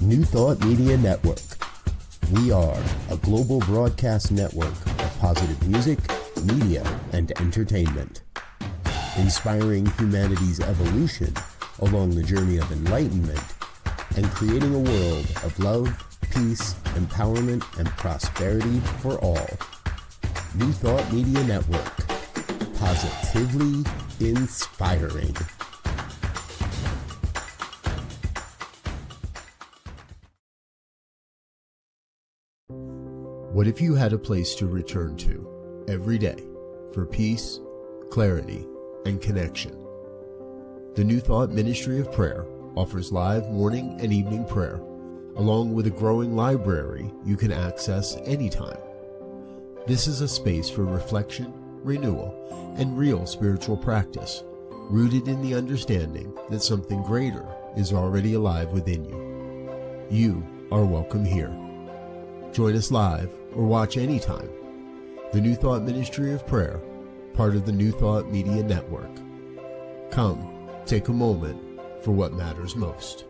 New Thought Media Network. We are a global broadcast network of positive music, media, and entertainment, inspiring humanity's evolution along the journey of enlightenment and creating a world of love, peace, empowerment, and prosperity for all. New Thought Media Network. Positively inspiring. What if you had a place to return to every day for peace, clarity, and connection? The New Thought Ministry of Prayer offers live morning and evening prayer, along with a growing library you can access anytime. This is a space for reflection, renewal, and real spiritual practice, rooted in the understanding that something greater is already alive within you. You are welcome here. Join us live or watch anytime. The New Thought Ministry of Prayer, part of the New Thought Media Network. Come, take a moment for what matters most.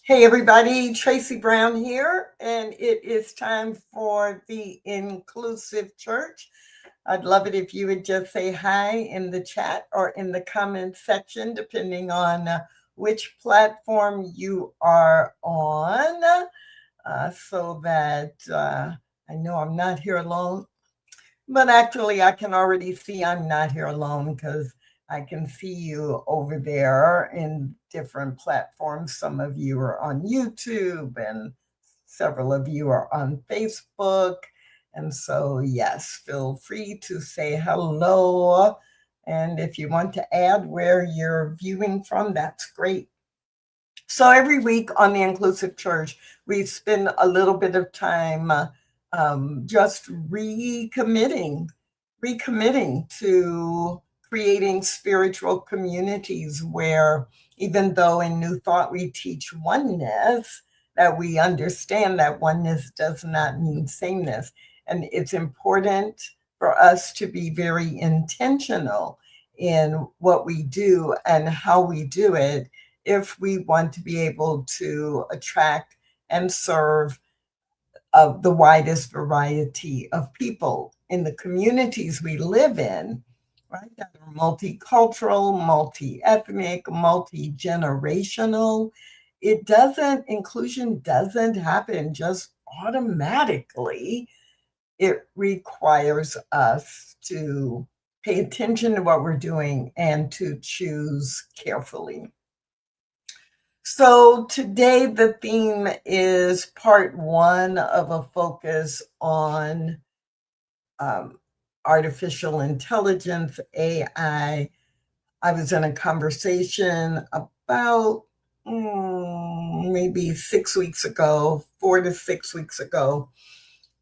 Hey everybody, Tracy Brown here, and it is time for the Inclusive Church. I'd love it if you would just say hi in the chat or in the comment section, depending on which platform you are on, so that I know I'm not here alone. But actually, I can already see I'm not here alone because I can see you over there in different platforms. Some of you are on YouTube and several of you are on Facebook. And so, yes, feel free to say hello. And if you want to add where you're viewing from, that's great. So every week on the Inclusive Church, we spend a little bit of time just recommitting to creating spiritual communities where, even though in New Thought we teach oneness, that we understand that oneness does not mean sameness. And it's important for us to be very intentional in what we do and how we do it if we want to be able to attract and serve the widest variety of people in the communities we live in, right? That are multicultural, multi-ethnic, multi-generational. Inclusion doesn't happen just automatically. It requires us to pay attention to what we're doing and to choose carefully. So today the theme is part one of a focus on artificial intelligence, AI. I was in a conversation about maybe 6 weeks ago, 4 to 6 weeks ago,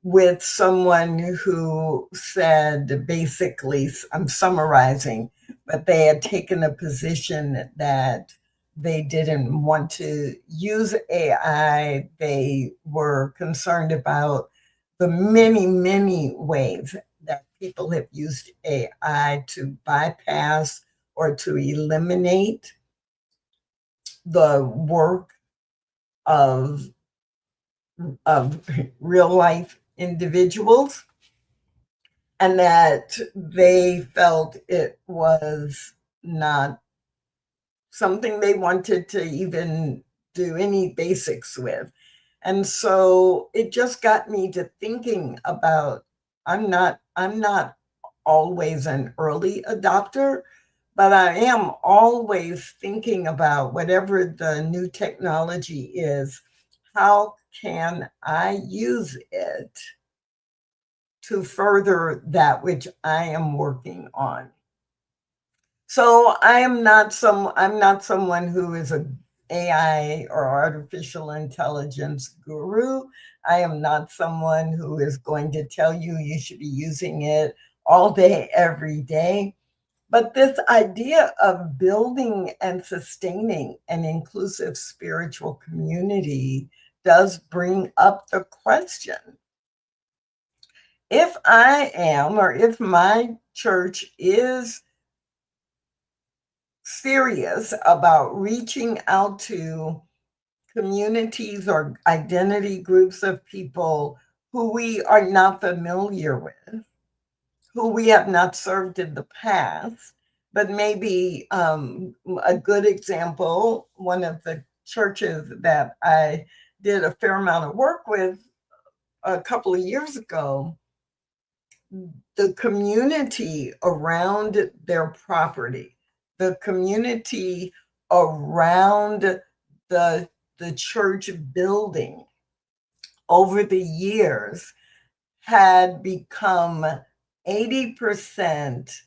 with someone who said, basically, I'm summarizing, but they had taken a position that they didn't want to use AI. They were concerned about the many, many ways that people have used AI to bypass or to eliminate the work of real life individuals, and that they felt it was not something they wanted to even do any basics with. And so it just got me to thinking about, I'm not always an early adopter, but I am always thinking about whatever the new technology is, how can I use it to further that which I am working on? So I'm not someone who is a AI or artificial intelligence guru. I am not someone who is going to tell you you should be using it all day, every day. But this idea of building and sustaining an inclusive spiritual community does bring up the question. If I am, or if my church is serious about reaching out to communities or identity groups of people who we are not familiar with, who we have not served in the past, but maybe a good example, one of the churches that I did a fair amount of work with a couple of years ago, the community around their property, the community around the church building over the years had become 80%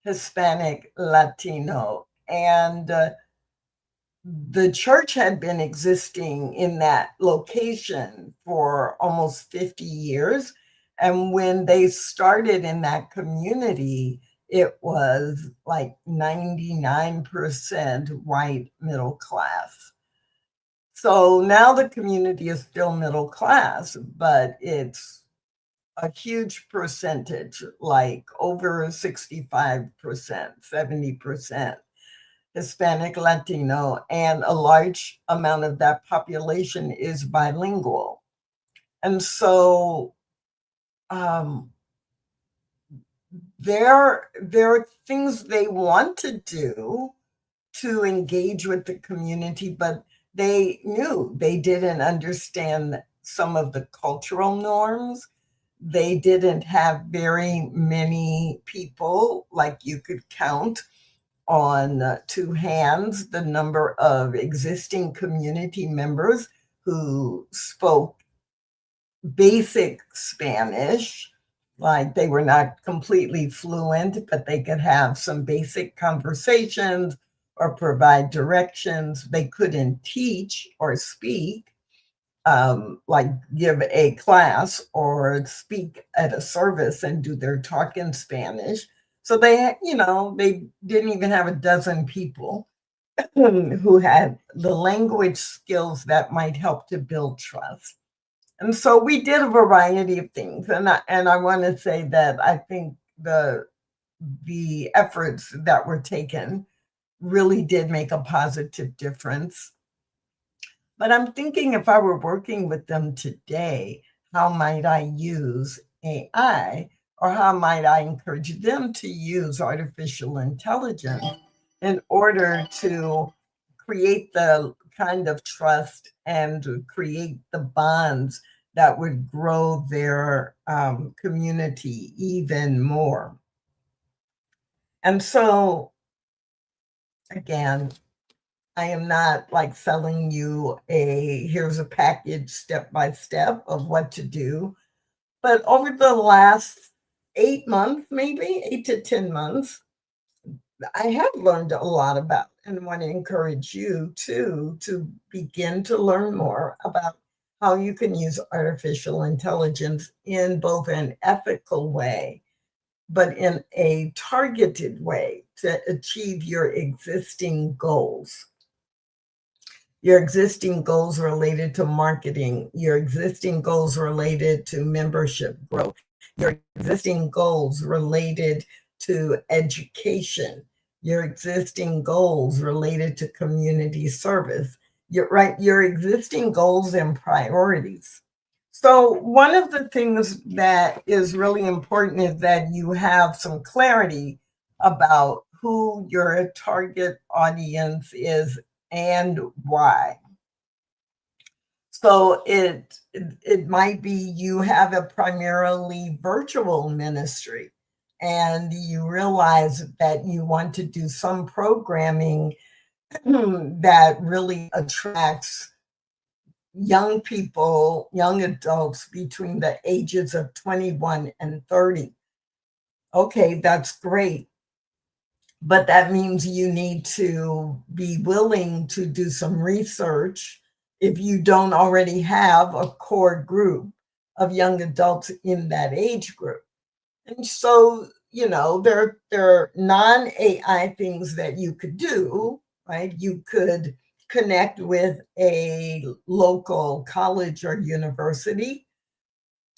Hispanic Latino. And the church had been existing in that location for almost 50 years. And when they started in that community, it was like 99% white middle class. So now the community is still middle class, but it's a huge percentage, like over 65%, 70% Hispanic Latino, and a large amount of that population is bilingual. And so there are things they want to do to engage with the community, but they knew they didn't understand some of the cultural norms. They didn't have very many people, like you could count on two hands the number of existing community members who spoke basic Spanish. Like, they were not completely fluent, but they could have some basic conversations or provide directions. They couldn't teach or speak, like give a class or speak at a service and do their talk in Spanish. So they didn't even have a dozen people who had the language skills that might help to build trust. And so we did a variety of things. And I want to say that I think the efforts that were taken really did make a positive difference. But I'm thinking, if I were working with them today, how might I use AI, or how might I encourage them to use artificial intelligence in order to create the kind of trust and to create the bonds that would grow their community even more. And so, again, I am not like selling you here's a package step by step of what to do. But over the last 8 months, maybe 8 to 10 months, I have learned a lot about, and want to encourage you too, to begin to learn more about how you can use artificial intelligence in both an ethical way, but in a targeted way to achieve your existing goals. Your existing goals related to marketing, your existing goals related to membership growth, your existing goals related to education, your existing goals related to community service, your existing goals and priorities. So one of the things that is really important is that you have some clarity about who your target audience is and why. So it might be you have a primarily virtual ministry and you realize that you want to do some programming that really attracts young people, young adults between the ages of 21 and 30. Okay, that's great. But that means you need to be willing to do some research if you don't already have a core group of young adults in that age group. And so, there are non-AI things that you could do, right? You could connect with a local college or university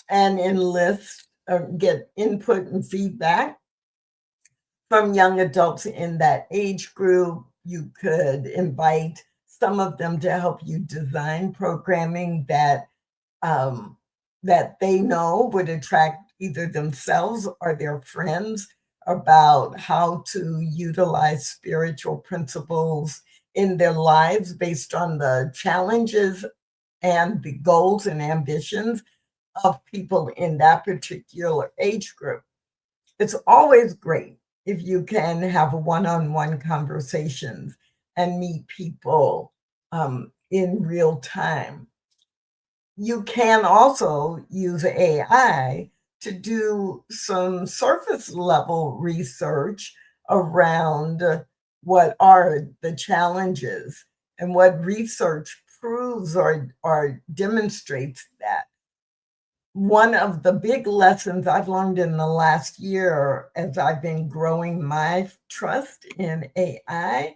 and enlist or get input and feedback from young adults in that age group. You could invite some of them to help you design programming um, that they know would attract either themselves or their friends, about how to utilize spiritual principles in their lives based on the challenges and the goals and ambitions of people in that particular age group. It's always great if you can have one-on-one conversations and meet people in real time. You can also use AI to do some surface level research around what are the challenges and what research proves or demonstrates that. One of the big lessons I've learned in the last year as I've been growing my trust in AI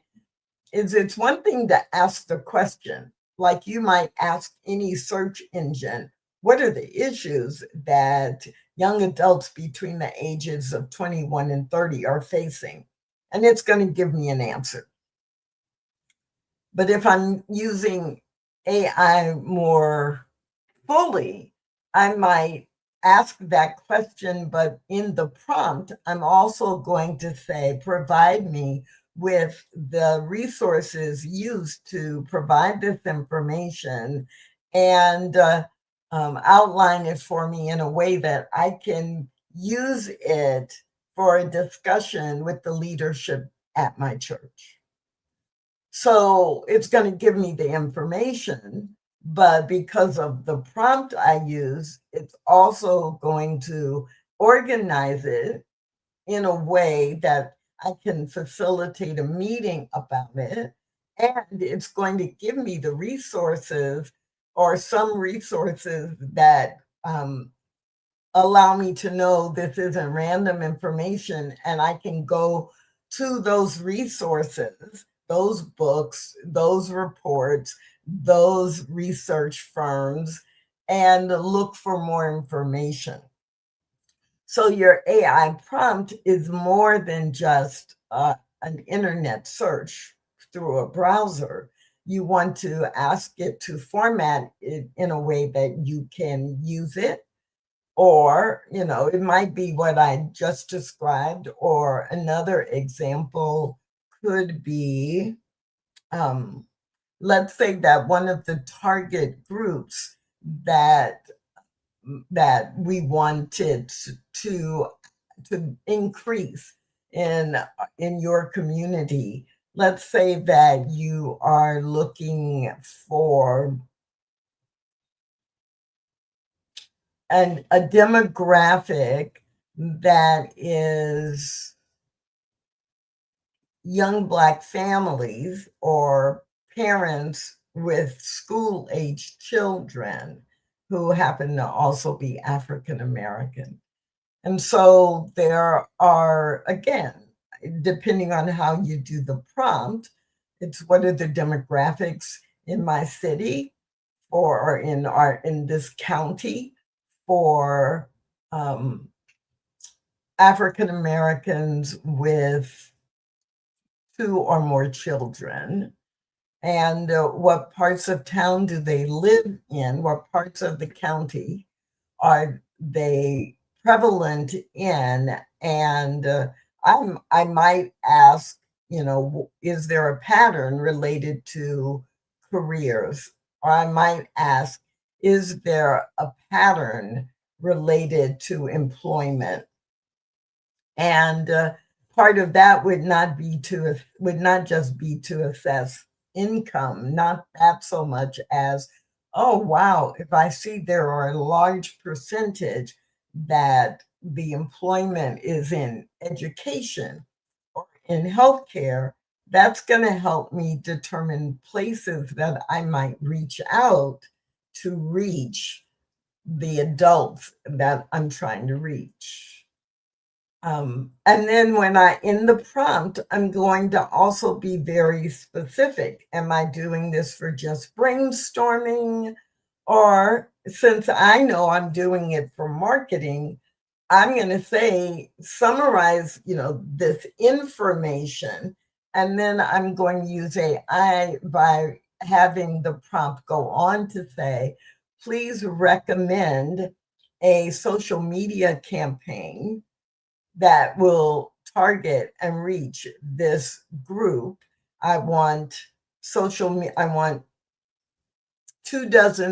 is it's one thing to ask the question, like you might ask any search engine, what are the issues that young adults between the ages of 21 and 30 are facing? And it's going to give me an answer. But if I'm using AI more fully, I might ask that question, but in the prompt, I'm also going to say, provide me with the resources used to provide this information and outline it for me in a way that I can use it for a discussion with the leadership at my church. So it's going to give me the information, but because of the prompt I use, it's also going to organize it in a way that I can facilitate a meeting about it. And it's going to give me the resources or some resources that allow me to know this isn't random information, and I can go to those resources, those books, those reports, those research firms, and look for more information. So your AI prompt is more than just an internet search through a browser. You want to ask it to format it in a way that you can use it, or, it might be what I just described, or another example could be, let's say that one of the target groups that we wanted to increase in your community. Let's say that you are looking for a demographic that is young Black families or parents with school-aged children who happen to also be African American. And so there are, again, depending on how you do the prompt, it's what are the demographics in my city or in this county for African Americans with 2 or more children. and what parts of town do they live in? What parts of the county are they prevalent in? And I might ask, is there a pattern related to careers? Or I might ask, is there a pattern related to employment? And part of that would not just be to assess income, not that so much as, oh wow, if I see there are a large percentage that the employment is in education or in healthcare, that's going to help me determine places that I might reach out to reach the adults that I'm trying to reach. And then in the prompt, I'm going to also be very specific. Am I doing this for just brainstorming? Or since I know I'm doing it for marketing, I'm going to say, summarize, this information. And then I'm going to use AI by having the prompt go on to say, please recommend a social media campaign that will target and reach this group. I want 24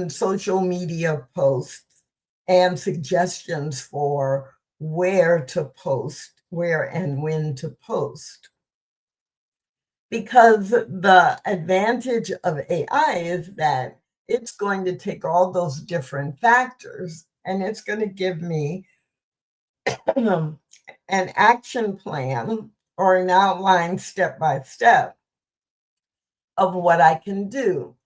social media posts and suggestions for where to post, where and when to post. Because the advantage of AI is that it's going to take all those different factors and it's going to give me an action plan or an outline step by step of what I can do.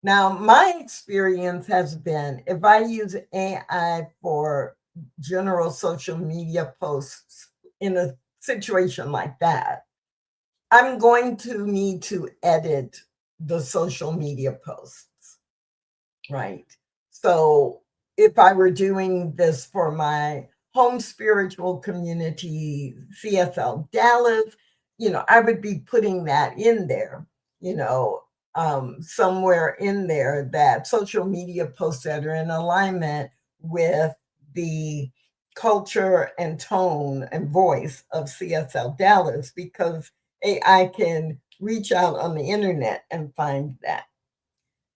Now, my experience has been if I use AI for general social media posts in a situation like that, I'm going to need to edit the social media posts, right? So if I were doing this for my home spiritual community, CSL Dallas, I would be putting that in there, somewhere in there, that social media posts that are in alignment with the culture and tone and voice of CSL Dallas, because AI can reach out on the internet and find that.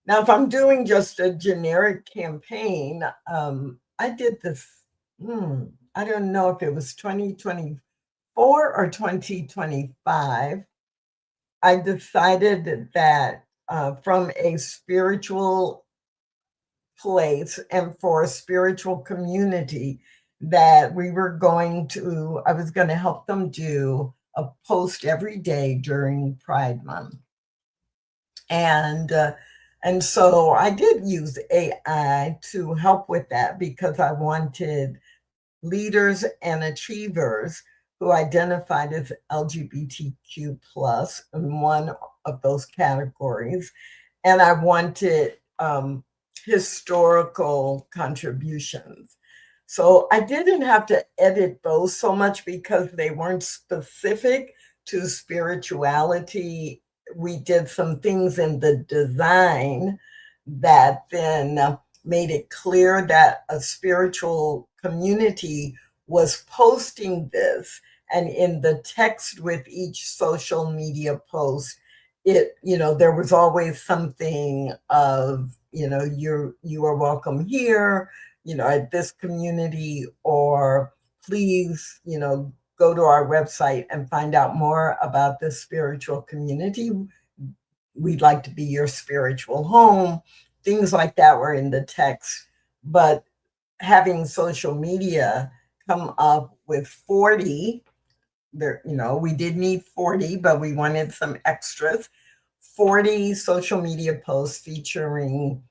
Now, if I'm doing just a generic campaign, I did this, I don't know if it was 2024 or 2025. I decided that from a spiritual place and for a spiritual community, that I was going to help them do a post every day during Pride Month. And so I did use AI to help with that because I wanted leaders and achievers who identified as LGBTQ plus in one of those categories. And I wanted historical contributions. So I didn't have to edit those so much because they weren't specific to spirituality. We did some things in the design that then made it clear that a spiritual community was posting this. And in the text with each social media post, there was always something of, you are welcome here, at this community, or please, go to our website and find out more about this spiritual community. We'd like to be your spiritual home. Things like that were in the text. But having social media come up with 40, we did need 40, but we wanted some extras. 40 social media posts featuring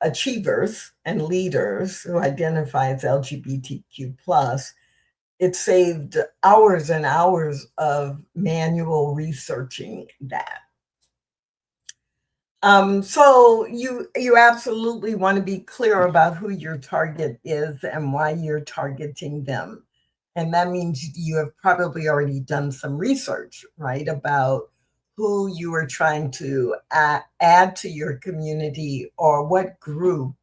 achievers and leaders who identify as LGBTQ plus. It saved hours and hours of manual researching that. So you absolutely want to be clear about who your target is and why you're targeting them. And that means you have probably already done some research, right, about who you are trying to add to your community, or what group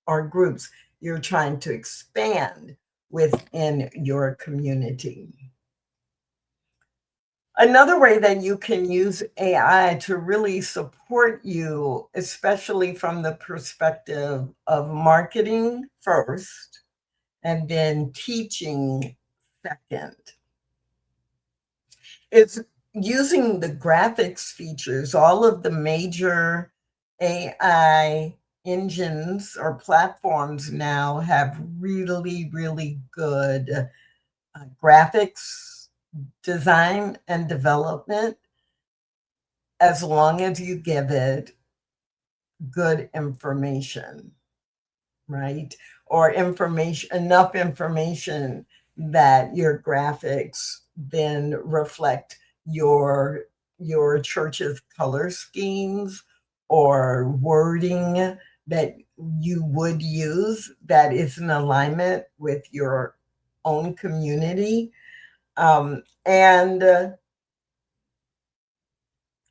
or groups you're trying to expand within your community. Another way that you can use AI to really support you, especially from the perspective of marketing first and then teaching second, is using the graphics features. All of the major AI engines or platforms now have really, really good graphics design and development, as long as you give it good information, right? Or enough information that your graphics then reflect your church's color schemes or wording that you would use that is in alignment with your own community. And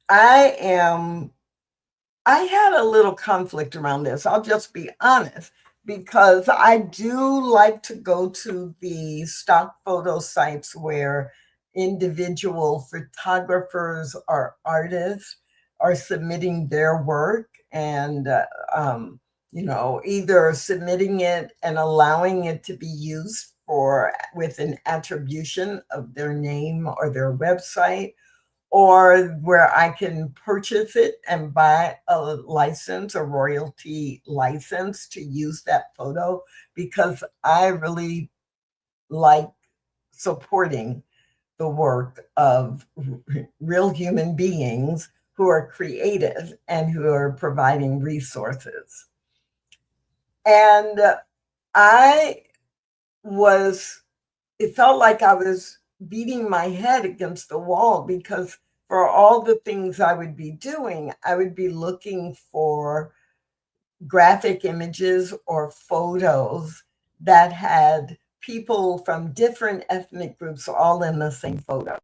I had a little conflict around this. I'll just be honest, because I do like to go to the stock photo sites where individual photographers or artists are submitting their work, and either submitting it and allowing it to be used for with an attribution of their name or their website, or where I can purchase it and buy a license, a royalty license to use that photo, because I really like supporting the work of real human beings who are creative and who are providing resources. And it felt like I was beating my head against the wall, because for all the things I would be doing, I would be looking for graphic images or photos that had people from different ethnic groups all in the same photo.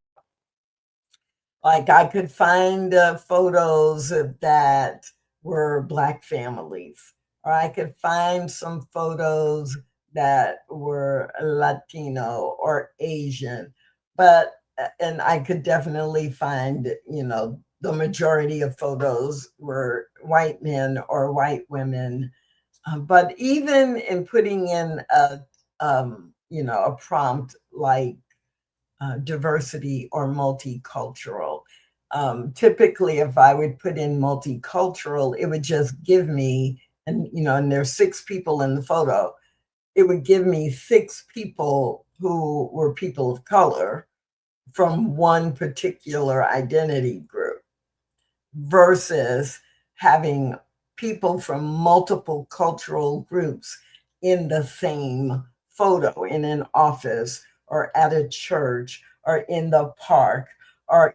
Like I could find photos that were Black families, or I could find some photos that were Latino or Asian, and I could definitely find, the majority of photos were white men or white women. But even in putting in a prompt like diversity or multicultural. Typically, if I would put in multicultural, it would just give me, and there's 6 people in the photo, it would give me 6 people who were people of color from one particular identity group, versus having people from multiple cultural groups in the same photo in an office or at a church or in the park or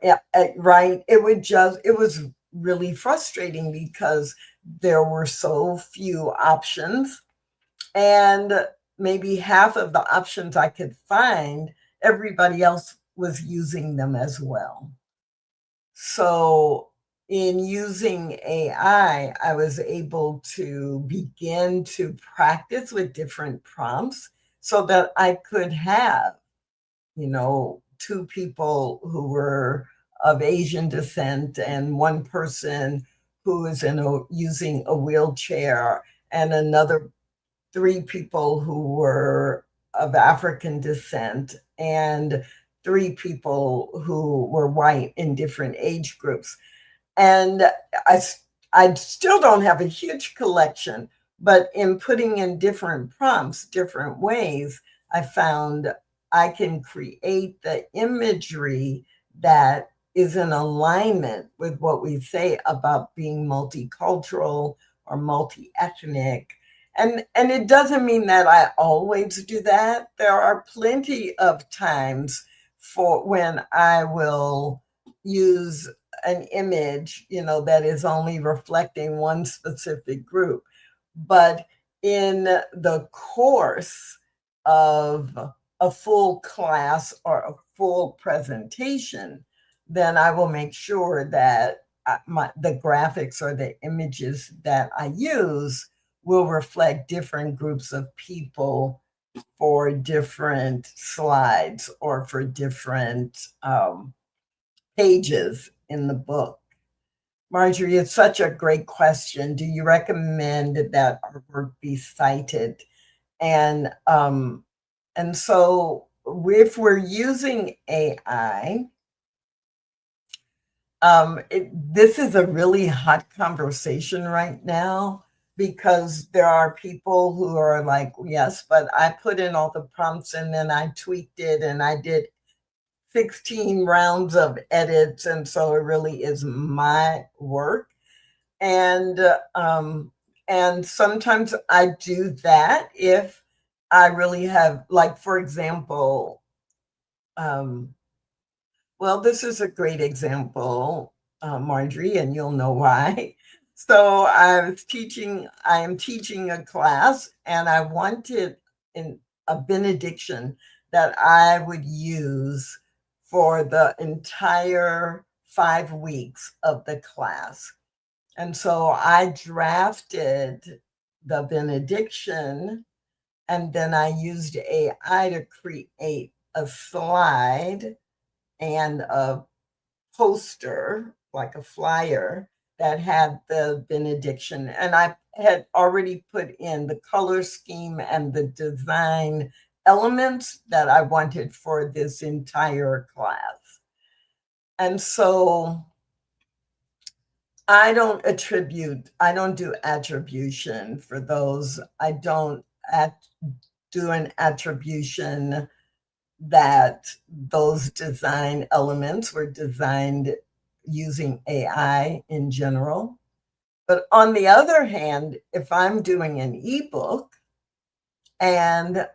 right. It was really frustrating because there were so few options, and maybe half of the options I could find, everybody else was using them as well. So in using AI, I was able to begin to practice with different prompts so that I could have, 2 people who were of Asian descent and one person who is using a wheelchair, and another 3 people who were of African descent, and 3 people who were white in different age groups. And I still don't have a huge collection, but in putting in different prompts, different ways, I found I can create the imagery that is in alignment with what we say about being multicultural or multi-ethnic. And it doesn't mean that I always do that. There are plenty of times for when I will use an image, that is only reflecting one specific group. But in the course of a full class or a full presentation, then I will make sure that the graphics or the images that I use will reflect different groups of people for different slides or for different pages in the book. Marjorie, it's such a great question. Do you recommend that our work be cited? And so if we're using AI, this is a really hot conversation right now because there are people who are like, yes, but I put in all the prompts and then I tweaked it and I did 16 rounds of edits. And so it really is my work. And sometimes I do that if I really have, like, for example, well, this is a great example, Marjorie, and you'll know why. So I am teaching a class, and I wanted a benediction that I would use for the entire 5 weeks of the class. And so I drafted the benediction, and then I used AI to create a slide and a poster, like a flyer, that had the benediction. And I had already put in the color scheme and the design elements that I wanted for this entire class. And so I don't do attribution for those. I don't do an attribution that those design elements were designed using AI in general. But on the other hand, if I'm doing an ebook and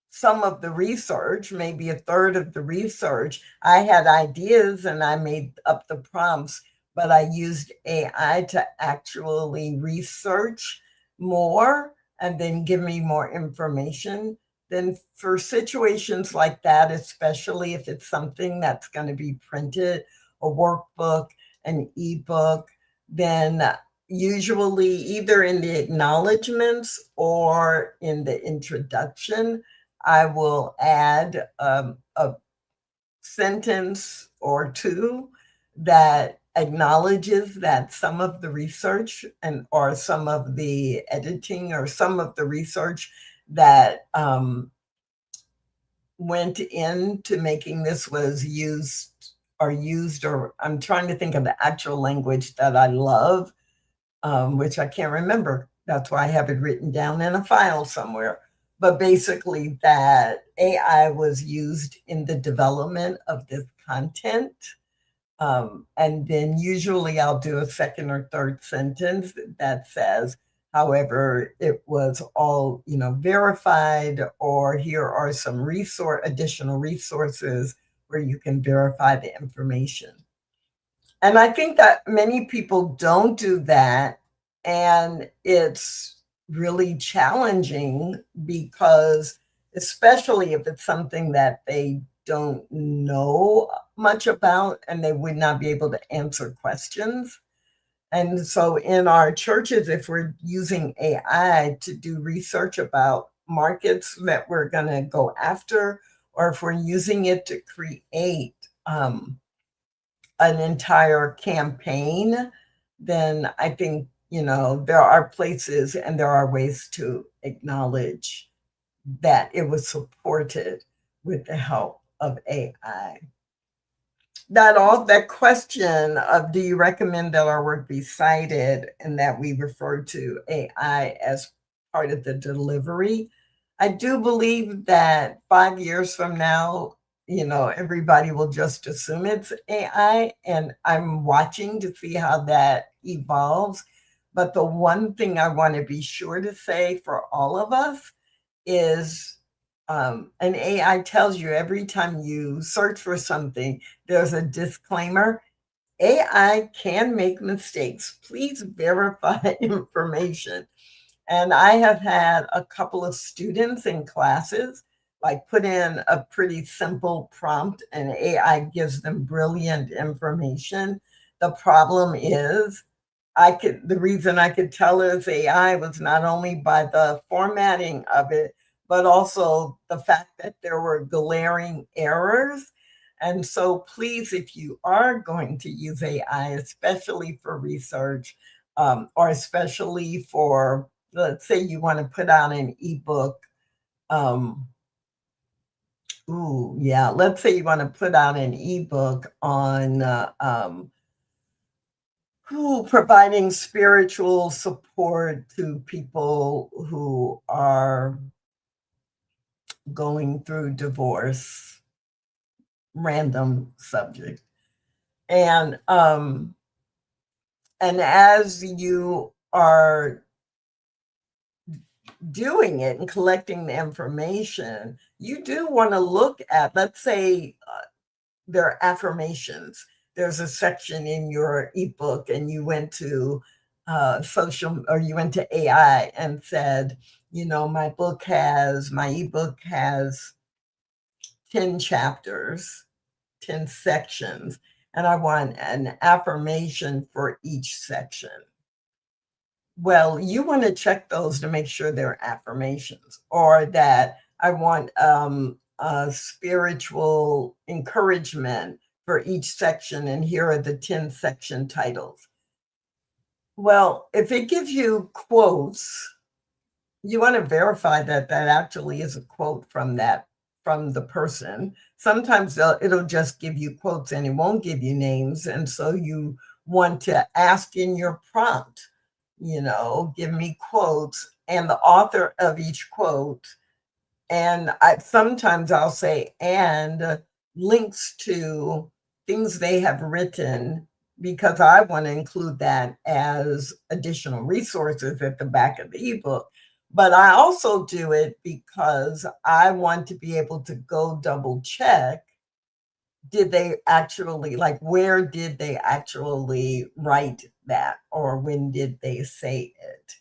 some of the research, maybe a third of the research, I had ideas and I made up the prompts, but I used AI to actually research more and then give me more information. Then for situations like that, especially if it's something that's going to be printed, a workbook, an ebook, then usually either in the acknowledgments or in the introduction, I will add a sentence or two that acknowledges that some of the research or some of the editing or some of the research that went into making this was used, or I'm trying to think of the actual language that I love, which I can't remember. That's why I have it written down in a file somewhere. But basically that AI was used in the development of this content. And then usually I'll do a second or third sentence that says, however, it was all, verified, or here are some additional resources where you can verify the information. And I think that many people don't do that. And it's really challenging because, especially if it's something that they don't know much about and they would not be able to answer questions. And so in our churches, if we're using AI to do research about markets that we're going to go after, or if we're using it to create an entire campaign, then I think, there are places and there are ways to acknowledge that it was supported with the help of AI. That question of, do you recommend that our work be cited and that we refer to AI as part of the delivery? I do believe that 5 years from now, everybody will just assume it's AI, and I'm watching to see how that evolves. But the one thing I want to be sure to say for all of us is, an AI tells you every time you search for something, there's a disclaimer. AI can make mistakes. Please verify information. And I have had a couple of students in classes, like put in a pretty simple prompt and AI gives them brilliant information. The problem is the reason I could tell it was AI was not only by the formatting of it, but also the fact that there were glaring errors. And so please, if you are going to use AI, especially for research, or especially for, let's say you want to put out an ebook. Let's say you want to put out an ebook on providing spiritual support to people who are going through divorce, random subject. And as you are doing it and collecting the information, you do want to look at, let's say, their affirmations. There's a section in your ebook, and you went to you went to AI and said, my ebook has 10 chapters, 10 sections, and I want an affirmation for each section. Well, you want to check those to make sure they're affirmations, or that I want spiritual encouragement for each section, and here are the 10 section titles. Well, if it gives you quotes, you want to verify that that actually is a quote from the person. Sometimes it'll just give you quotes and it won't give you names. And so you want to ask in your prompt, give me quotes and the author of each quote. And sometimes I'll say, and links to things they have written, because I want to include that as additional resources at the back of the ebook. But I also do it because I want to be able to go double check. Did they actually, where did they actually write that? Or when did they say it?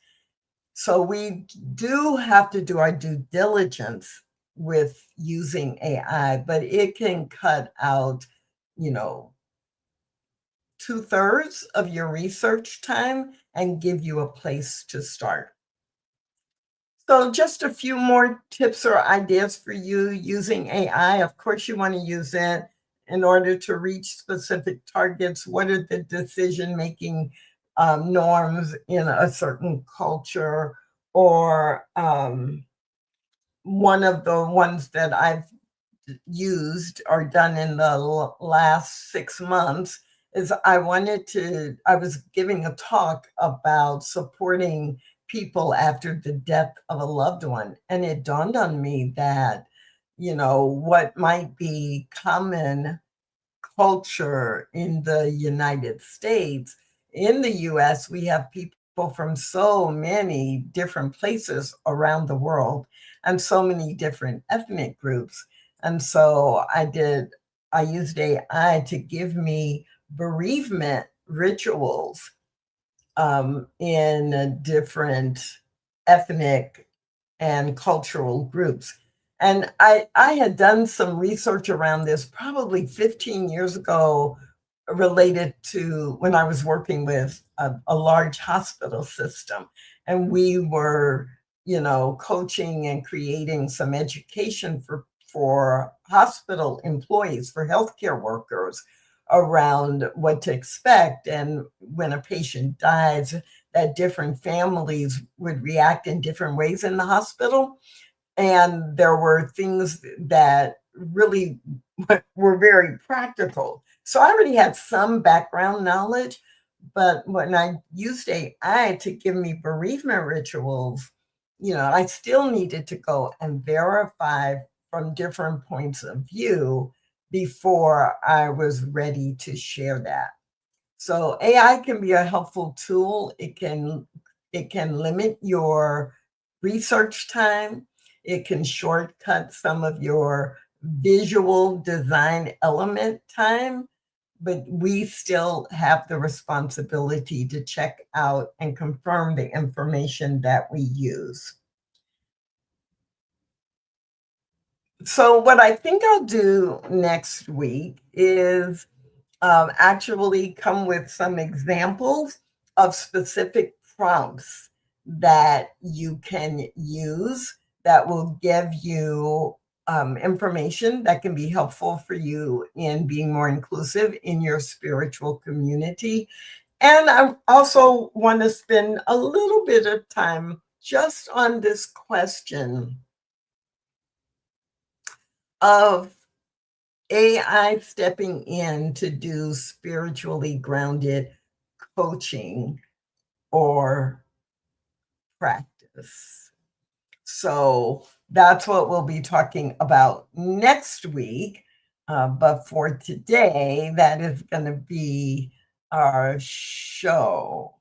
So we do have to do our due diligence with using AI, but it can cut out, 2/3 of your research time and give you a place to start. So just a few more tips or ideas for you using AI. Of course, you want to use it in order to reach specific targets. What are the decision-making norms in a certain culture? Or one of the ones that I've used or done in the last 6 months is I was giving a talk about supporting people after the death of a loved one. And it dawned on me that, what might be common culture in the United States, in the US, we have people from so many different places around the world and so many different ethnic groups. And so I used AI to give me bereavement rituals in different ethnic and cultural groups. And I had done some research around this probably 15 years ago, related to when I was working with a large hospital system. And we were, coaching and creating some education for hospital employees, for healthcare workers, around what to expect. And when a patient dies, that different families would react in different ways in the hospital. And there were things that really were very practical. So I already had some background knowledge, but when I used AI to give me bereavement rituals, I still needed to go and verify from different points of view before I was ready to share that. So AI can be a helpful tool. It can limit your research time. It can shortcut some of your visual design element time, but we still have the responsibility to check out and confirm the information that we use. So what I think I'll do next week is actually come with some examples of specific prompts that you can use that will give you information that can be helpful for you in being more inclusive in your spiritual community. And I also want to spend a little bit of time just on this question of AI stepping in to do spiritually grounded coaching or practice. So that's what we'll be talking about next week. But for today, that is going to be our show.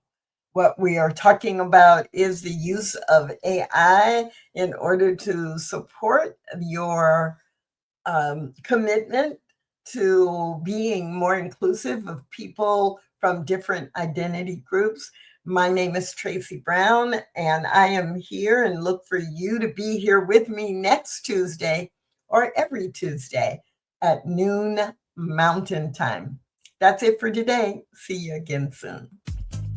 What we are talking about is the use of AI in order to support your commitment to being more inclusive of people from different identity groups. My name is Tracy Brown, and I am here and look for you to be here with me next Tuesday or every Tuesday at noon Mountain Time. That's it for today. See you again soon.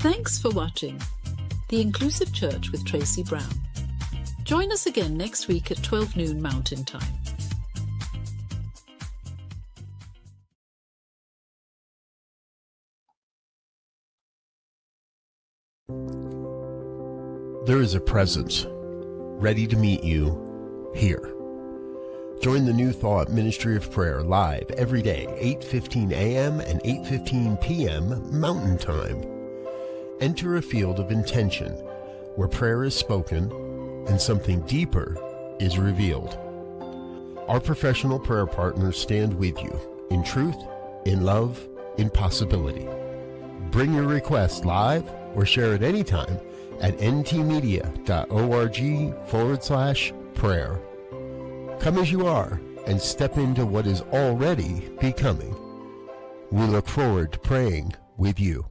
Thanks for watching The Inclusive Church with Tracy Brown. Join us again next week at 12 noon Mountain Time. There is a presence ready to meet you here. Join the New Thought Ministry of Prayer live every day, 8:15 a.m. and 8:15 p.m. Mountain Time. Enter a field of intention where prayer is spoken and something deeper is revealed. Our professional prayer partners stand with you in truth, in love, in possibility. Bring your request live or share it anytime at ntmedia.org/prayer. Come as you are and step into what is already becoming. We look forward to praying with you.